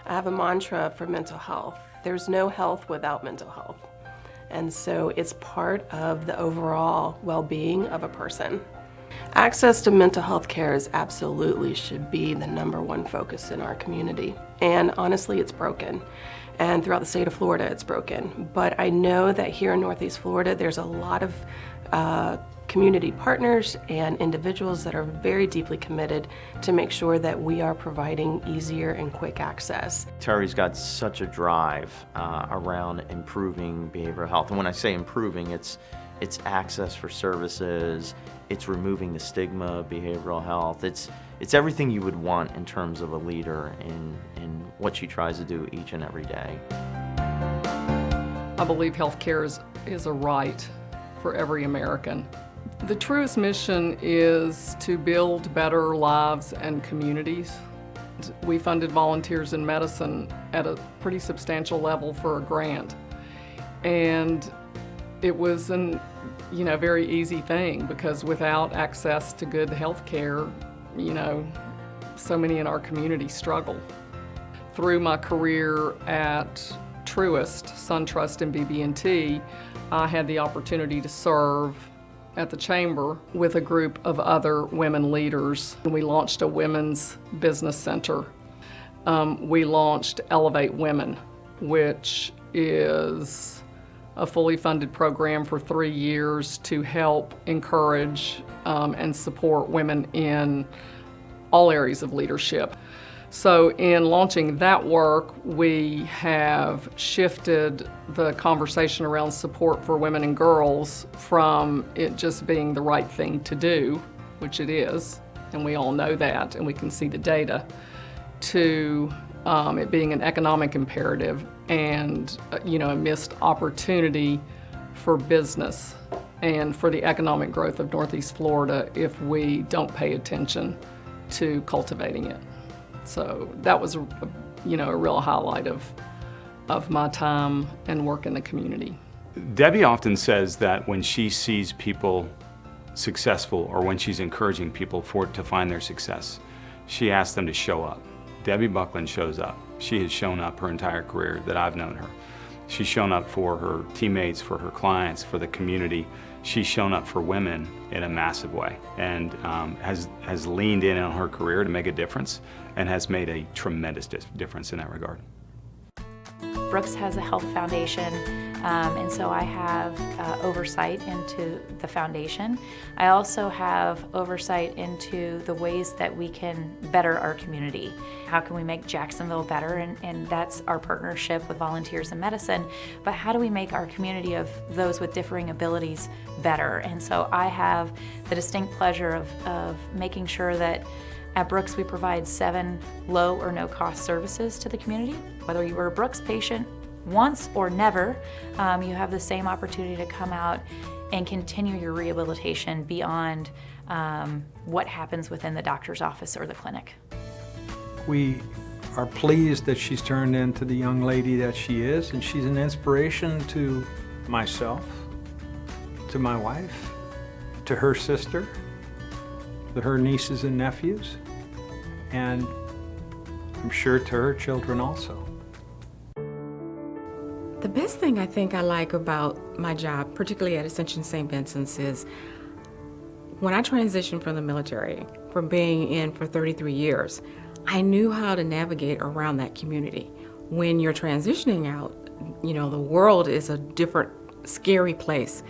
I have a mantra for mental health. There's no health without mental health. And so it's part of the overall well-being of a person. Access to mental health care absolutely should be the #1 focus in our community. And honestly, it's broken. And throughout the state of Florida, it's broken. But I know that here in Northeast Florida, there's a lot of community partners and individuals that are very deeply committed to make sure that we are providing easier and quick access. Terry's got such a drive around improving behavioral health. And when I say improving, it's access for services, it's removing the stigma of behavioral health, it's everything you would want in terms of a leader in what she tries to do each and every day. I believe health care is a right for every American. The truest mission is to build better lives and communities. We funded Volunteers in Medicine at a pretty substantial level for a grant. And it was a very easy thing, because without access to good health care, so many in our community struggle. Through my career at Truist, SunTrust, and BB&T, I had the opportunity to serve at the Chamber with a group of other women leaders. We launched a women's business center. We launched Elevate Women, which is a fully funded program for 3 years to help encourage and support women in all areas of leadership. So in launching that work, we have shifted the conversation around support for women and girls from it just being the right thing to do, which it is, and we all know that, and we can see the data, to it being an economic imperative and a missed opportunity for business and for the economic growth of Northeast Florida if we don't pay attention to cultivating it. So that was a real highlight of my time and work in the community. Debbie often says that when she sees people successful, or when she's encouraging people to find their success, she asks them to show up. Debbie Buckland shows up. She has shown up her entire career that I've known her. She's shown up for her teammates, for her clients, for the community. She's shown up for women in a massive way, and has leaned in on her career to make a difference, and has made a tremendous difference in that regard. Brooks has a health foundation, and so I have oversight into the foundation. I also have oversight into the ways that we can better our community. How can we make Jacksonville better? And that's our partnership with Volunteers in Medicine. But how do we make our community of those with differing abilities better? And so I have the distinct pleasure of making sure that at Brooks, we provide 7 low or no cost services to the community. Whether you were a Brooks patient once or never, you have the same opportunity to come out and continue your rehabilitation beyond what happens within the doctor's office or the clinic. We are pleased that she's turned into the young lady that she is, and she's an inspiration to myself, to my wife, to her sister, to her nieces and nephews, and I'm sure to her children also. The best thing I think I like about my job, particularly at Ascension St. Vincent's, is when I transitioned from the military, from being in for 33 years, I knew how to navigate around that community. When you're transitioning out, the world is a different, scary place.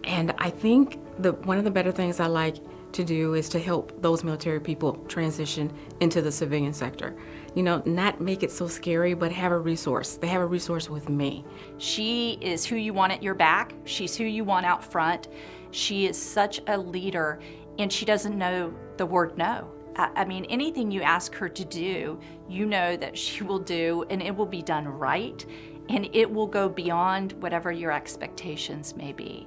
And I think one of the better things I like to do is to help those military people transition into the civilian sector. Not make it so scary, but have a resource. They have a resource with me. She is who you want at your back. She's who you want out front. She is such a leader, and she doesn't know the word no. I mean, anything you ask her to do, you know that she will do, and it will be done right, and it will go beyond whatever your expectations may be.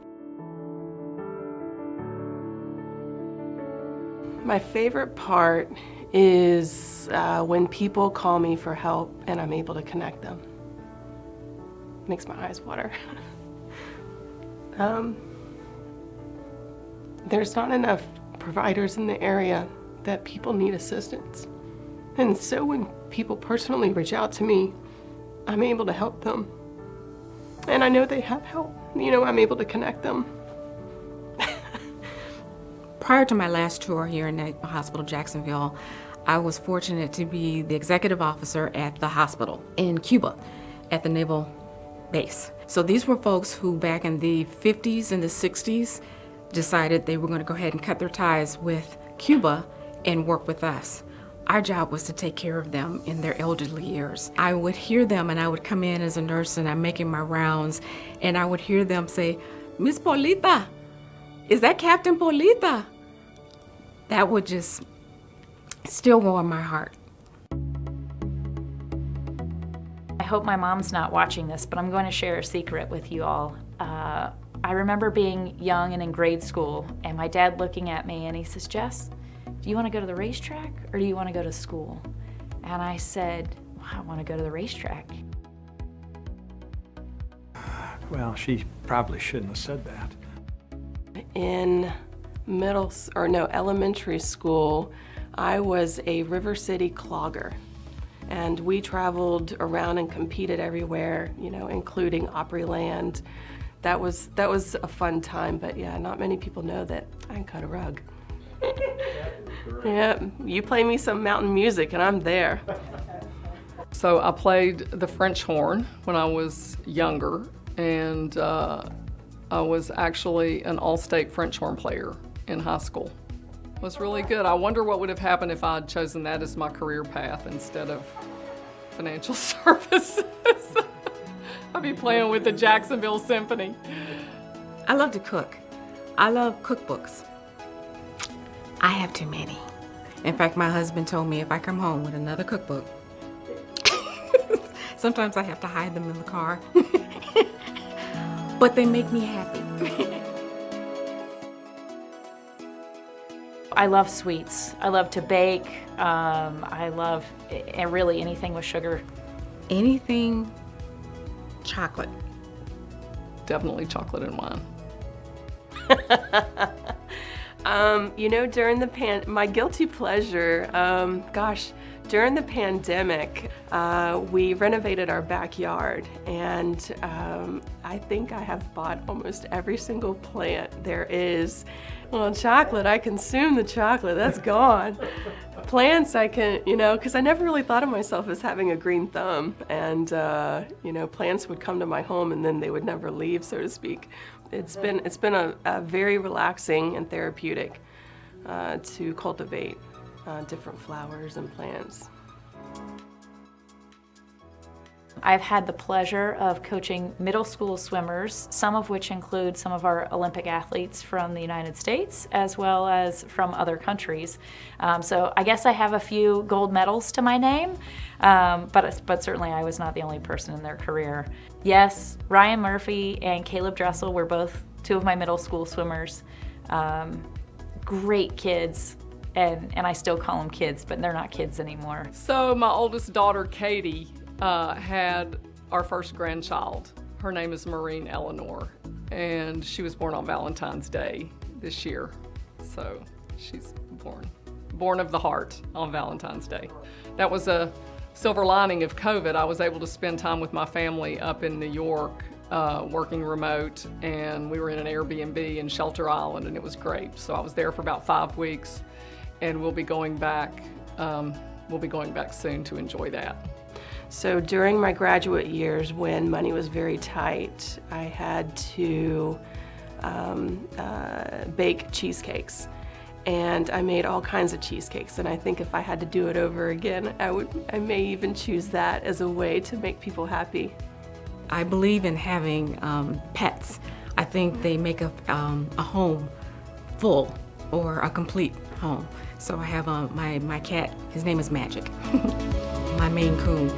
My favorite part is when people call me for help and I'm able to connect them. Makes my eyes water. There's not enough providers in the area that people need assistance. And so when people personally reach out to me, I'm able to help them. And I know they have help. You know, I'm able to connect them. Prior to my last tour here in the hospital, Jacksonville, I was fortunate to be the executive officer at the hospital in Cuba, at the naval base. So these were folks who back in the 50s and the 60s decided they were going to go ahead and cut their ties with Cuba and work with us. Our job was to take care of them in their elderly years. I would hear them, and I would come in as a nurse and I'm making my rounds, and I would hear them say, "Miss Paulita, is that Captain Paulita?" That would just still warm my heart. I hope my mom's not watching this, but I'm going to share a secret with you all. I remember being young and in grade school, and my dad looking at me and he says, "Jess, do you want to go to the racetrack or do you want to go to school?" And I said, "Well, I want to go to the racetrack." Well, she probably shouldn't have said that. In elementary school, I was a River City clogger. And we traveled around and competed everywhere, you know, including Opryland. That was a fun time, but yeah, not many people know that I can cut a rug. Yeah, you play me some mountain music and I'm there. So I played the French horn when I was younger, and I was actually an all-state French horn player in high school. It was really good. I wonder what would have happened if I had chosen that as my career path instead of financial services. I'd be playing with the Jacksonville Symphony. I love to cook. I love cookbooks. I have too many. In fact, my husband told me if I come home with another cookbook, sometimes I have to hide them in the car, but they make me happy. I love sweets. I love to bake. I love really anything with sugar. Anything chocolate. Definitely chocolate and wine. You know, during my guilty pleasure, during the pandemic, we renovated our backyard, and I think I have bought almost every single plant there is. Well, chocolate, I consume the chocolate, that's gone. Plants, I can, you know, because I never really thought of myself as having a green thumb, and, you know, plants would come to my home and then they would never leave, so to speak. It's been a very relaxing and therapeutic to cultivate different flowers and plants. I've had the pleasure of coaching middle school swimmers, some of which include some of our Olympic athletes from the United States as well as from other countries. So I guess I have a few gold medals to my name, but certainly I was not the only person in their career. Yes, Ryan Murphy and Caleb Dressel were both two of my middle school swimmers. Great kids, and I still call them kids, but they're not kids anymore. So my oldest daughter, Katie, had our first grandchild. Her name is Maureen Eleanor, and she was born on Valentine's Day this year. So she's born of the heart on Valentine's Day. That was a silver lining of COVID. I was able to spend time with my family up in New York, working remote, and we were in an Airbnb in Shelter Island, and it was great. So I was there for about 5 weeks, and we'll be going back soon to enjoy that. So during my graduate years, when money was very tight, I had to bake cheesecakes. And I made all kinds of cheesecakes, and I think if I had to do it over again, I may even choose that as a way to make people happy. I believe in having pets. I think they make a home full or a complete home. So I have my cat, his name is Magic, my Maine Coon.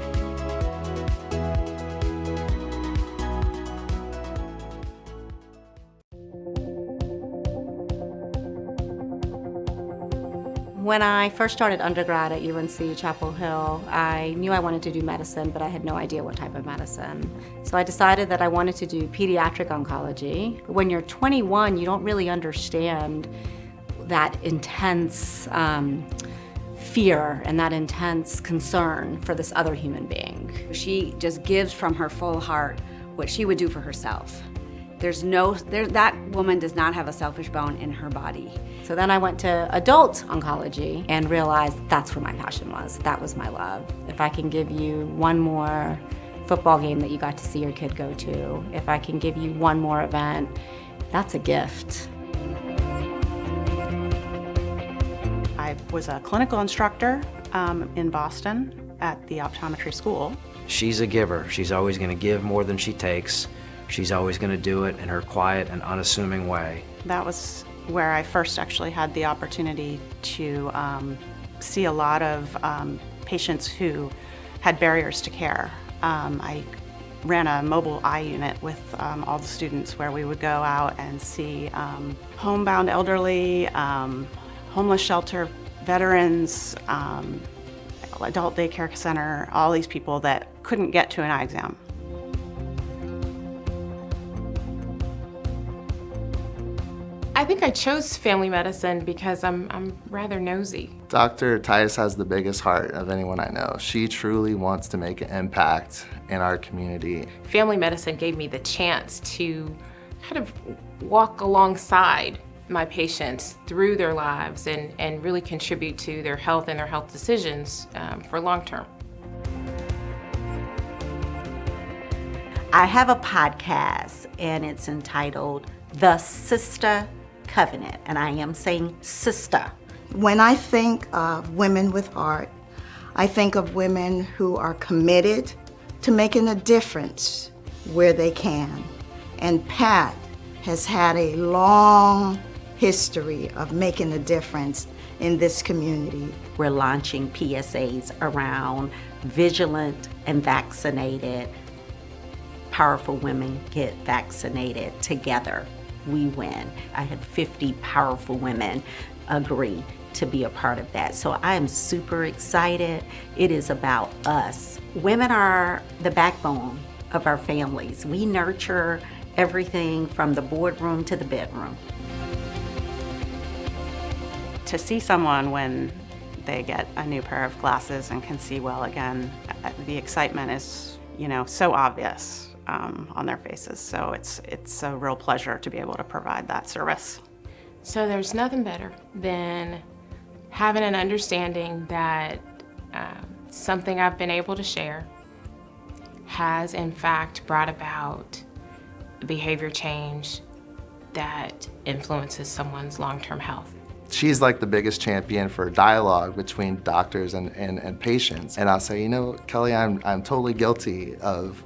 When I first started undergrad at UNC Chapel Hill, I knew I wanted to do medicine, but I had no idea what type of medicine. So I decided that I wanted to do pediatric oncology. When you're 21, you don't really understand that intense fear and that intense concern for this other human being. She just gives from her full heart what she would do for herself. That woman does not have a selfish bone in her body. So then I went to adult oncology and realized that's where my passion was. That was my love. If I can give you one more football game that you got to see your kid go to, if I can give you one more event, that's a gift. I was a clinical instructor in Boston at the optometry school. She's a giver. She's always going to give more than she takes. She's always going to do it in her quiet and unassuming way. That was where I first actually had the opportunity to see a lot of patients who had barriers to care. I ran a mobile eye unit with all the students where we would go out and see homebound elderly, homeless shelter veterans, adult daycare center, all these people that couldn't get to an eye exam. I think I chose family medicine because I'm rather nosy. Dr. Titus has the biggest heart of anyone I know. She truly wants to make an impact in our community. Family medicine gave me the chance to kind of walk alongside my patients through their lives and really contribute to their health and their health decisions for long term. I have a podcast and it's entitled The Sister Covenant, and I am saying sister. When I think of women with heart, I think of women who are committed to making a difference where they can. And Pat has had a long history of making a difference in this community. We're launching PSAs around vigilant and vaccinated. Powerful women get vaccinated together. We win. I had 50 powerful women agree to be a part of that. So I am super excited. It is about us. Women are the backbone of our families. We nurture everything from the boardroom to the bedroom. To see someone when they get a new pair of glasses and can see well again, the excitement is, so obvious. On their faces. So it's a real pleasure to be able to provide that service. So there's nothing better than having an understanding that something I've been able to share has in fact brought about behavior change that influences someone's long-term health. She's like the biggest champion for dialogue between doctors and patients. And I'll say, Kelly, I'm totally guilty of,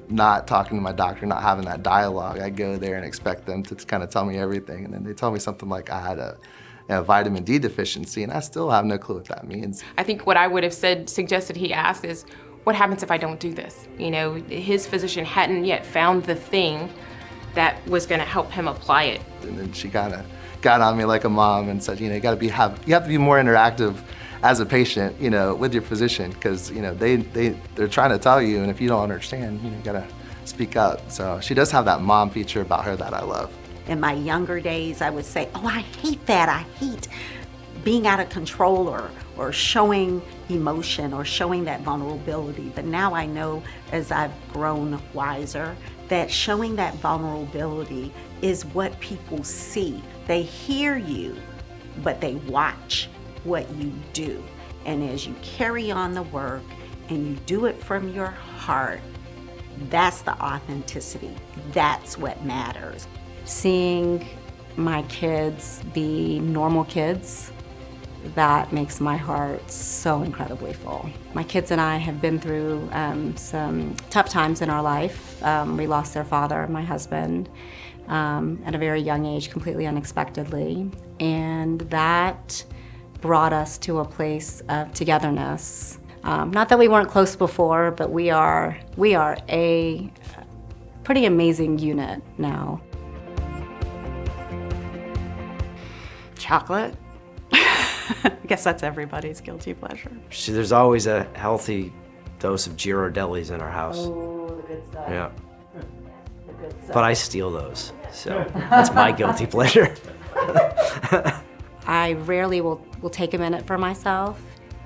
not talking to my doctor, not having that dialogue. I go there and expect them to kind of tell me everything. And then they tell me something like I had a vitamin D deficiency, and I still have no clue what that means. I think what I would have suggested he asked is, what happens if I don't do this? His physician hadn't yet found the thing that was gonna help him apply it. And then she kind of got on me like a mom and said, you have to be more interactive as a patient, with your physician, because they're trying to tell you, and if you don't understand, you gotta speak up. So she does have that mom feature about her that I love. In my younger days, I would say, oh, I hate that. I hate being out of control or showing emotion or showing that vulnerability. But now I know, as I've grown wiser, that showing that vulnerability is what people see. They hear you, but they watch what you do. And as you carry on the work and you do it from your heart, that's the authenticity. That's what matters. Seeing my kids be normal kids, that makes my heart so incredibly full. My kids and I have been through some tough times in our life. We lost their father, my husband, at a very young age, completely unexpectedly. And that brought us to a place of togetherness. Not that we weren't close before, but we are a pretty amazing unit now. Chocolate. I guess that's everybody's guilty pleasure. See, there's always a healthy dose of Ghirardellis in our house. Oh, the good stuff. Yeah. The good stuff. But I steal those, so that's my guilty pleasure. I rarely will take a minute for myself,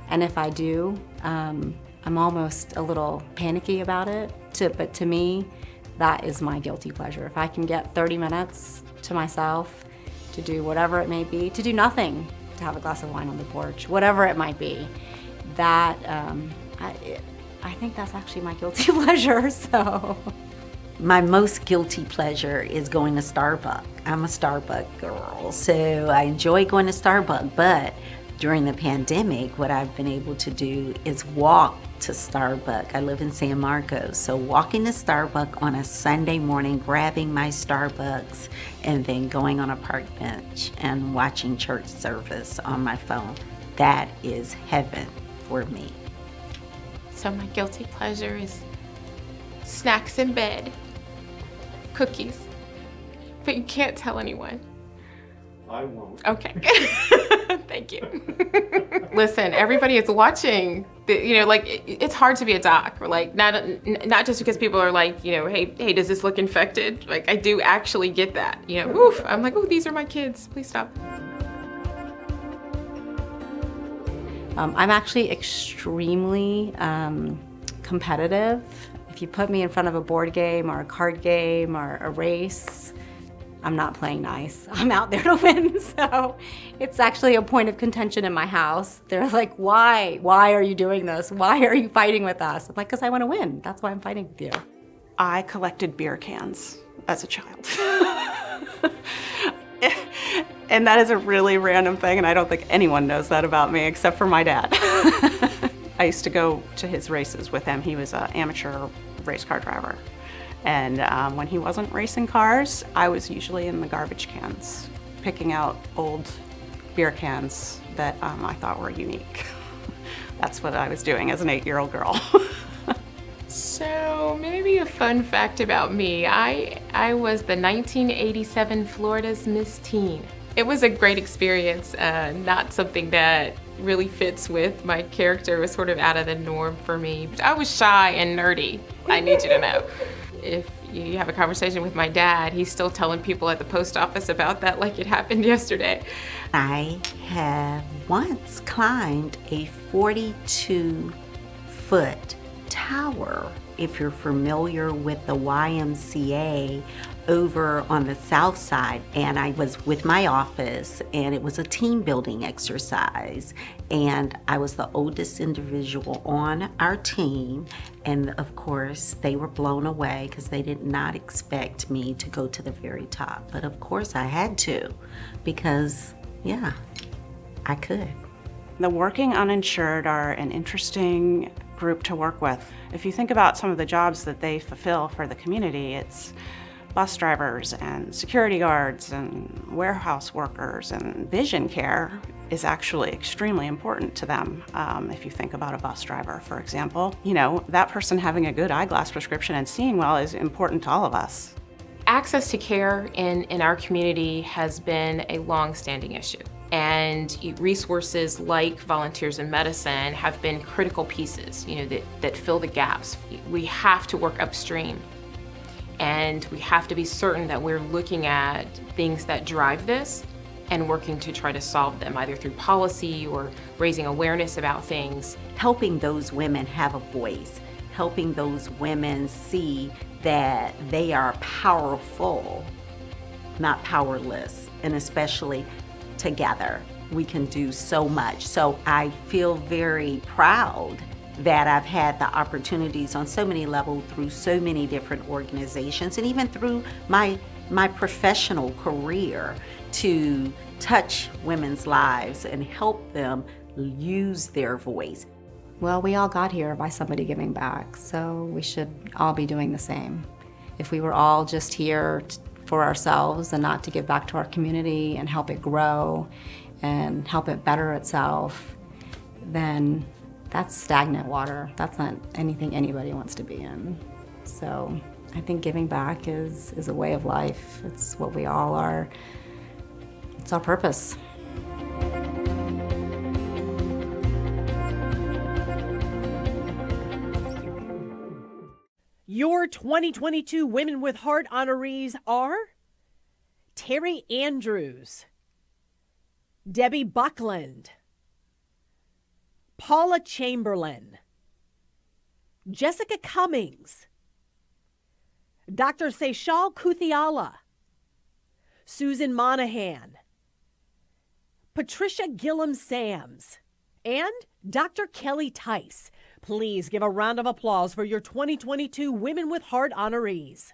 And if I do, I'm almost a little panicky about it. But to me, that is my guilty pleasure. If I can get 30 minutes to myself to do whatever it may be, to do nothing, to have a glass of wine on the porch, whatever it might be, that I think that's actually my guilty pleasure. So my most guilty pleasure is going to Starbucks. I'm a Starbucks girl, so I enjoy going to Starbucks, but during the pandemic, what I've been able to do is walk to Starbucks. I live in San Marcos, so walking to Starbucks on a Sunday morning, grabbing my Starbucks, and then going on a park bench and watching church service on my phone, that is heaven for me. So my guilty pleasure is snacks in bed, cookies, but you can't tell anyone. I won't. Okay. Thank you. Listen, everybody is watching. It's hard to be a doc. Like, not just because people are like, hey, does this look infected? Like, I do actually get that. Oof. I'm like, oh, these are my kids. Please stop. I'm actually extremely competitive. If you put me in front of a board game or a card game or a race, I'm not playing nice. I'm out there to win. So it's actually a point of contention in my house. They're like, why? Why are you doing this? Why are you fighting with us? I'm like, because I want to win. That's why I'm fighting with you. I collected beer cans as a child. And that is a really random thing, and I don't think anyone knows that about me except for my dad. I used to go to his races with him. He was an amateur race car driver. And when he wasn't racing cars, I was usually in the garbage cans, picking out old beer cans that I thought were unique. That's what I was doing as an 8-year-old girl. So maybe a fun fact about me. I was the 1987 Florida's Miss Teen. It was a great experience, not something that really fits with my character. It was sort of out of the norm for me. I was shy and nerdy, I need you to know. If you have a conversation with my dad, he's still telling people at the post office about that like it happened yesterday. I have once climbed a 42-foot tower, if you're familiar with the YMCA over on the south side, and I was with my office, and it was a team building exercise, and I was the oldest individual on our team, and of course they were blown away because they did not expect me to go to the very top, but of course I had to, because yeah, I could. The working uninsured are an interesting group to work with. If you think about some of the jobs that they fulfill for the community, it's bus drivers and security guards and warehouse workers, and vision care is actually extremely important to them. If you think about a bus driver, for example, that person having a good eyeglass prescription and seeing well is important to all of us. Access to care in our community has been a long-standing issue. And resources like Volunteers in Medicine have been critical pieces, that fill the gaps. We have to work upstream, and we have to be certain that we're looking at things that drive this and working to try to solve them, either through policy or raising awareness about things. Helping those women have a voice, helping those women see that they are powerful, not powerless, and especially together, we can do so much. So I feel very proud that I've had the opportunities on so many levels through so many different organizations, and even through my professional career, to touch women's lives and help them use their voice. Well, we all got here by somebody giving back, so we should all be doing the same. If we were all just here for ourselves and not to give back to our community and help it grow and help it better itself, then that's stagnant water. That's not anything anybody wants to be in. So I think giving back is a way of life. It's what we all are. It's our purpose. Your 2022 Women with Heart Honorees are Terry Andrews, Debbie Buckland, Paula Chamberlain, Jessica Cummings, Dr. Seychal Kuthiala, Susan Monahan, Patricia Gillum-Sams, and Dr. Kelly Tice. Please give a round of applause for your 2022 Women with Heart honorees.